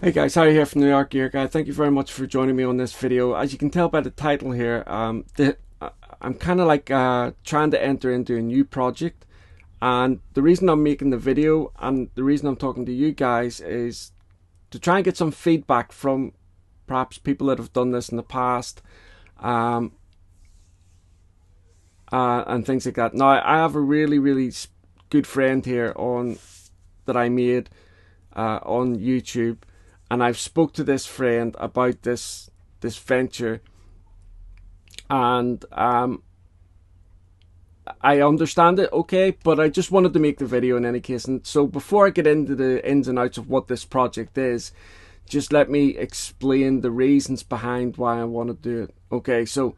Hey guys, Harry here from New York Gear Guy. Thank you very much for joining me on this video. As you can tell by the title here, I'm kind of like trying to enter into a new project, and the reason I'm making the video and the reason I'm talking to you guys is to try and get some feedback from perhaps people that have done this in the past, um, and things like that. Now, I have a really good friend here on that I made on YouTube, and I've spoke to this friend about this venture, and I understand it, okay, but I just wanted to make the video in any case. And so before I get into the ins and outs of what this project is, just let me explain the reasons behind why I want to do it. Okay, so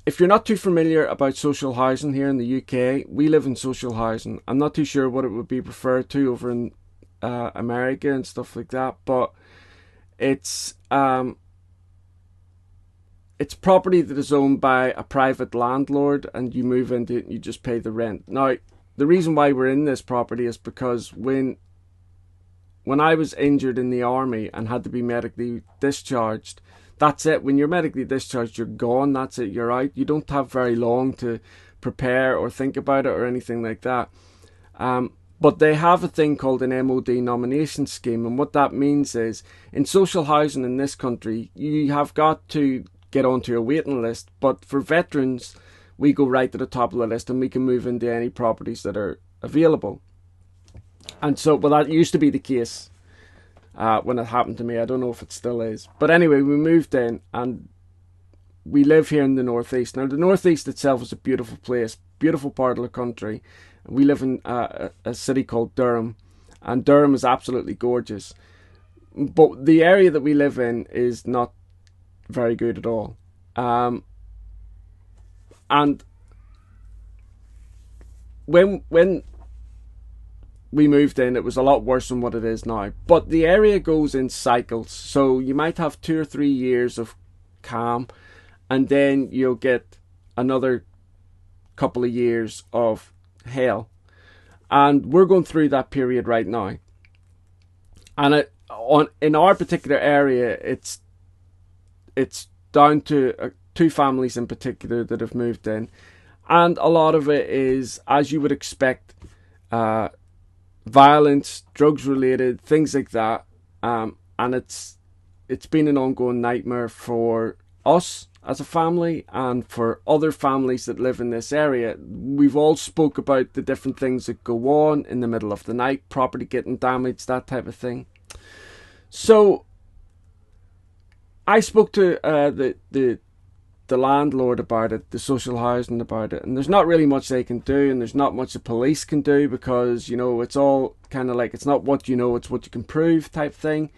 if you're not too familiar about social housing here in the UK, we live in social housing. I'm not too sure what it would be referred to over in America and stuff like that, but it's property that is owned by a private landlord, and you move into it and you just pay the rent. Now, the reason why we're in this property is because when I was injured in the army and had to be medically discharged, that's it. When you're medically discharged, you're gone. That's it. You're out. You don't have very long to prepare or think about it or anything like that. But they have a thing called an MOD nomination scheme. And what that means is, in social housing in this country, you have got to get onto a waiting list. But for veterans, we go right to the top of the list and we can move into any properties that are available. And so, well, that used to be the case when it happened to me. I don't know if it still is. But anyway, we moved in and we live here in the Northeast. Now, the Northeast itself is a beautiful place, beautiful part of the country. We live in a city called Durham, and Durham is absolutely gorgeous. But the area that we live in is not very good at all. And when we moved in, it was a lot worse than what it is now. But the area goes in cycles. So you might have 2 or 3 years of calm, and then you'll get another couple of years of hell. And we're going through that period right now. And in our particular area, it's down to 2 families in particular that have moved in. And a lot of it is, as you would expect, violence, drugs related, things like that, and it's been an ongoing nightmare for us as a family and for other families that live in this area. We've all spoke about the different things that go on in the middle of the night, property getting damaged, that type of thing. So I spoke to the landlord about it, the social housing about it, and there's not really much they can do, and there's not much the police can do, because, you know, it's all kind of like, it's not what you know, it's what you can prove type thing.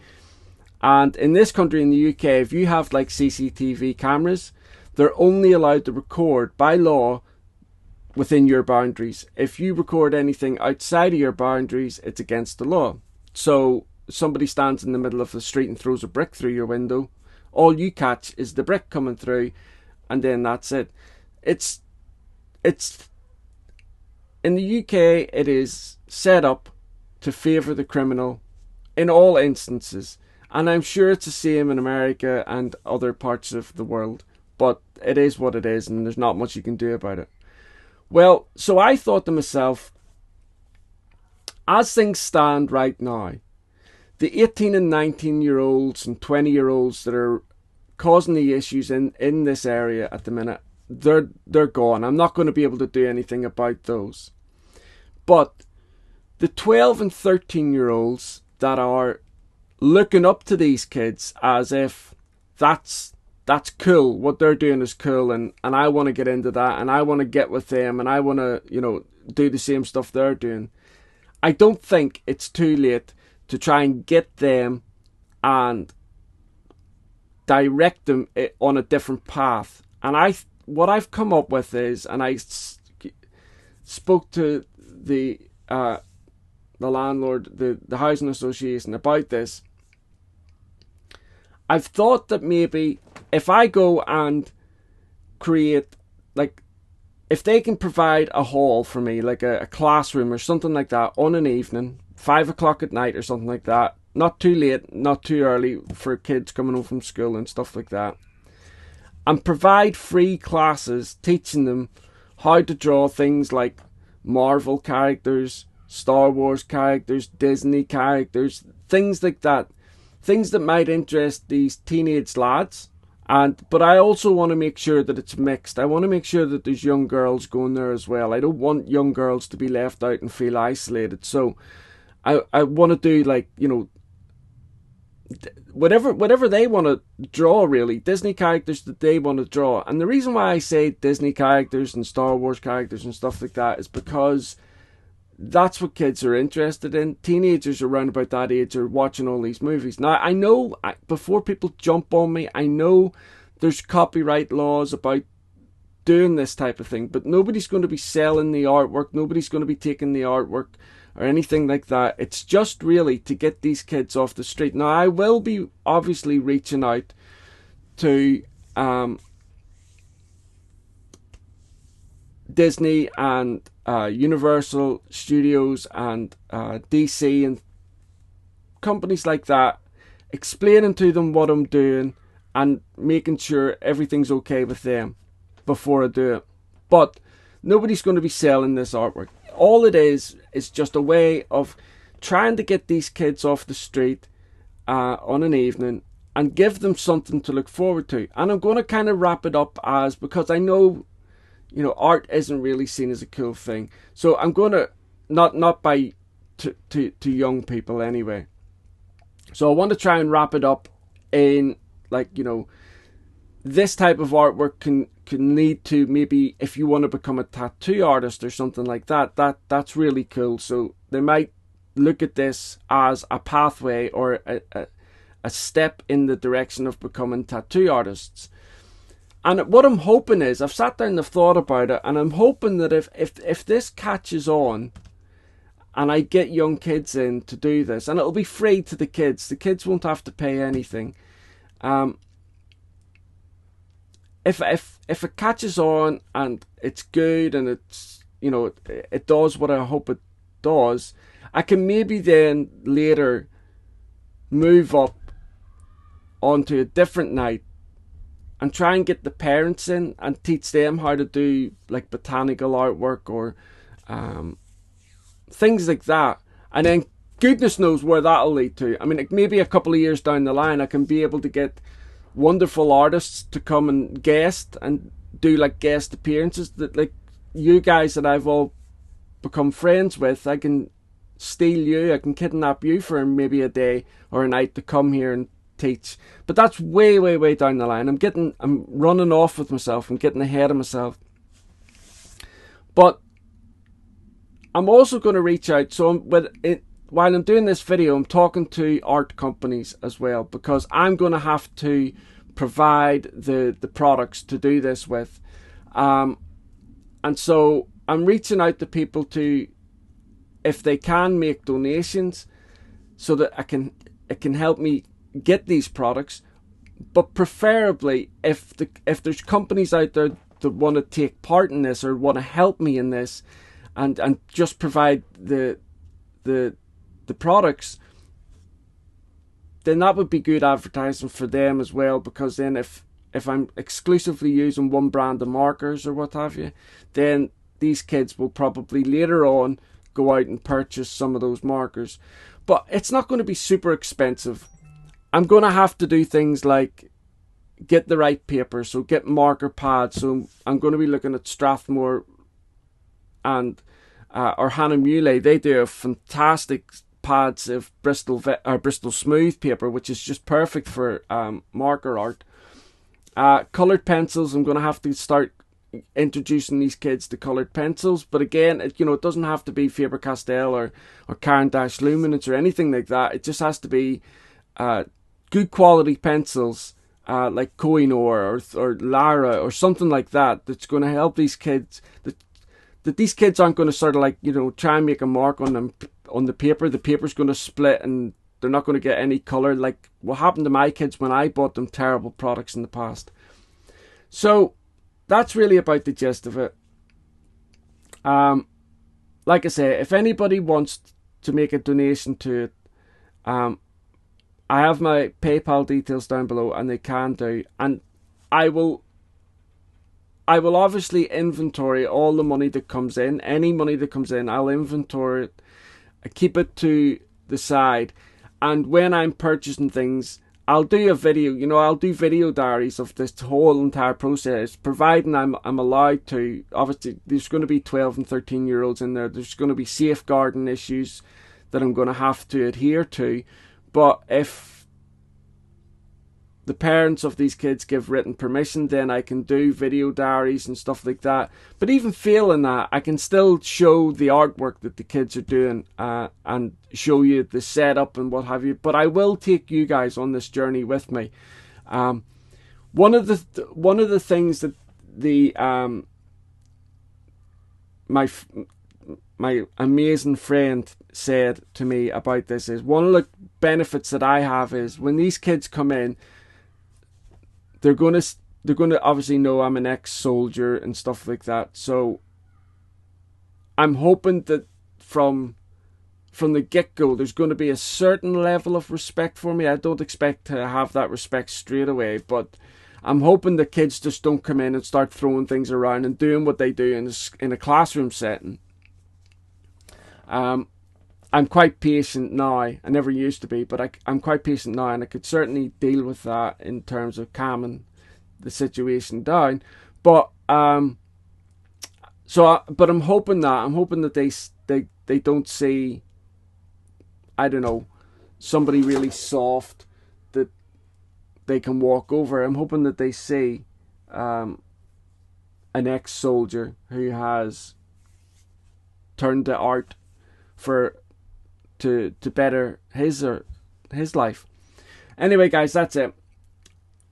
And in this country, in the UK, if you have like CCTV cameras, they're only allowed to record by law within your boundaries. If you record anything outside of your boundaries, it's against the law. So somebody stands in the middle of the street and throws a brick through your window, all you catch is the brick coming through, and then that's it. It's in the UK, it is set up to favour the criminal in all instances, and I'm sure it's the same in America and other parts of the world, but it is what it is, and there's not much you can do about it. Well, so I thought to myself, as things stand right now, the 18 and 19-year-olds and 20-year-olds that are causing the issues in this area at the minute, they're gone. I'm not going to be able to do anything about those. But the 12 and 13-year-olds that are looking up to these kids as if that's cool, what they're doing is cool, and I want to get into that, and I want to get with them, and I want to, you know, do the same stuff they're doing. I don't think it's too late to try and get them and direct them on a different path. And what I've come up with is, and I spoke to the landlord, the housing association about this. I've thought that maybe if I go and create, like, if they can provide a hall for me, like a classroom or something like that, on an evening 5 o'clock at night or something like that. Not too late, not too early for kids coming home from school and stuff like that. And provide free classes teaching them how to draw things like Marvel characters, Star Wars characters, Disney characters, things like that. Things that might interest these teenage lads. But I also want to make sure that it's mixed. I want to make sure that there's young girls going there as well. I don't want young girls to be left out and feel isolated. So I want to do, like, you know, whatever they want to draw, really. Disney characters that they want to draw. And the reason why I say Disney characters and Star Wars characters and stuff like that is because that's what kids are interested in. Teenagers around about that age are watching all these movies. Now, I know, before people jump on me, I know there's copyright laws about doing this type of thing, but nobody's going to be selling the artwork. Nobody's going to be taking the artwork or anything like that. It's just really to get these kids off the street. Now, I will be obviously reaching out to Disney and Universal Studios and DC and companies like that, explaining to them what I'm doing and making sure everything's okay with them before I do it. But nobody's going to be selling this artwork. All it is just a way of trying to get these kids off the street on an evening and give them something to look forward to. And I'm going to kind of wrap it up as, because I know, you know, art isn't really seen as a cool thing. So I'm going to, not by to young people anyway. So I want to try and wrap it up in, like, you know, this type of artwork can lead to, maybe if you want to become a tattoo artist or something like that, that's really cool. So they might look at this as a pathway or a step in the direction of becoming tattoo artists. And what I'm hoping is, I've sat down and I've thought about it, and I'm hoping that if this catches on and I get young kids in to do this, and it'll be free to the kids won't have to pay anything. If it catches on and it's good and it's, you know, it does what I hope it does, I can maybe then later move up onto a different night and try and get the parents in and teach them how to do, like, botanical artwork or things like that. And then goodness knows where that'll lead to. I mean, like, maybe a couple of years down the line I can be able to get wonderful artists to come and guest and do, like, guest appearances, that, like, you guys that I've all become friends with, I can steal you, I can kidnap you for maybe a day or a night to come here and teach. But that's way down the line. I'm running off with myself. I'm getting ahead of myself. But I'm also going to reach out. So while I'm doing this video, I'm talking to art companies as well, because I'm going to have to provide the products to do this with. And so I'm reaching out to people to, if they can, make donations so that it can help me get these products. But preferably, if there's companies out there that want to take part in this or want to help me in this and just provide the products, then that would be good advertising for them as well, because then if I'm exclusively using one brand of markers or what have you, then these kids will probably later on go out and purchase some of those markers. But it's not going to be super expensive. I'm going to have to do things like get the right paper, so get marker pads. So I'm going to be looking at Strathmore and or Hannah Muley. They do a fantastic pads of Bristol Smooth paper, which is just perfect for marker art. Coloured pencils, I'm going to have to start introducing these kids to coloured pencils. But again, it doesn't have to be Faber-Castell or Caran d'Ache Luminance or anything like that. It just has to be good quality pencils, like Koh-i-Noor or Lara or something like that, that's going to help these kids, that these kids aren't going to sort of, like, try and make a mark on them on the paper. The paper's going to split and they're not going to get any colour, like what happened to my kids when I bought them terrible products in the past. So that's really about the gist of it. Like I say, if anybody wants to make a donation to it, I have my PayPal details down below, and they can do, and I will obviously inventory all the money that comes in. Any money that comes in, I'll inventory it, I keep it to the side, and when I'm purchasing things, I'll do a video. I'll do video diaries of this whole entire process, providing I'm allowed to. Obviously, there's going to be 12 and 13-year-olds in there. There's going to be safeguarding issues that I'm going to have to adhere to. But if the parents of these kids give written permission, then I can do video diaries and stuff like that. But even failing that, I can still show the artwork that the kids are doing, and show you the setup and what have you. But I will take you guys on this journey with me. One of the things that my amazing friend said to me about this is, one of the benefits that I have is, when these kids come in, they're going to obviously know I'm an ex-soldier and stuff like that. So I'm hoping that from the get-go, there's going to be a certain level of respect for me. I don't expect to have that respect straight away, but I'm hoping the kids just don't come in and start throwing things around and doing what they do in a classroom setting. I'm quite patient now. I never used to be, but I'm quite patient now, and I could certainly deal with that in terms of calming the situation down. But but I'm hoping that they don't see, I don't know, somebody really soft that they can walk over. I'm hoping that they see an ex-soldier who has turned to art to better his life. Anyway, guys, that's it.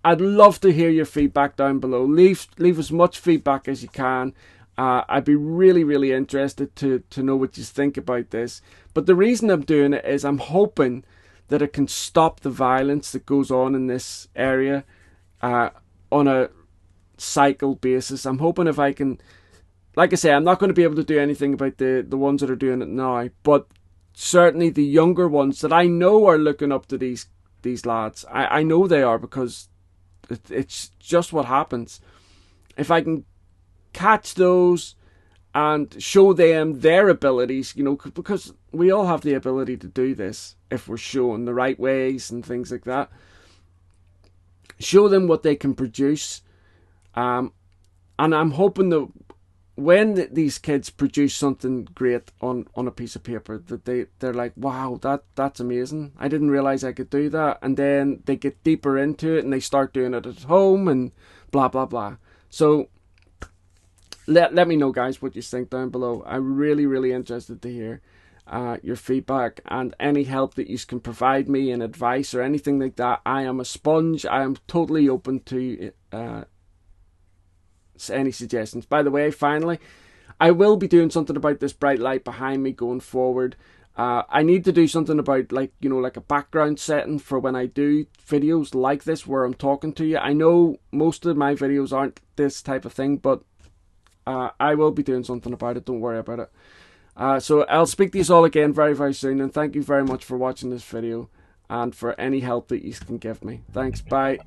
I'd love to hear your feedback down below. Leave as much feedback as you can. I'd be really, really interested to know what you think about this. But the reason I'm doing it is I'm hoping that it can stop the violence that goes on in this area on a cycle basis. I'm hoping if I can, like I say, I'm not going to be able to do anything about the ones that are doing it now, but certainly the younger ones that I know are looking up to these lads. I know they are, because it's just what happens. If I can catch those and show them their abilities, because we all have the ability to do this if we're shown the right ways and things like that. Show them what they can produce, and I'm hoping that when these kids produce something great on a piece of paper, that they're like, wow, that's amazing. I didn't realize I could do that. And then they get deeper into it and they start doing it at home and blah, blah, blah. So let me know, guys, what you think down below. I'm really, really interested to hear your feedback and any help that you can provide me in advice or anything like that. I am a sponge. I am totally open to any suggestions. By the way, finally, I will be doing something about this bright light behind me going forward. I need to do something about, like a background setting for when I do videos like this where I'm talking to you. I know most of my videos aren't this type of thing, but I will be doing something about it. Don't worry about it. So I'll speak to you all again very, very soon, and thank you very much for watching this video and for any help that you can give me. Thanks. Bye.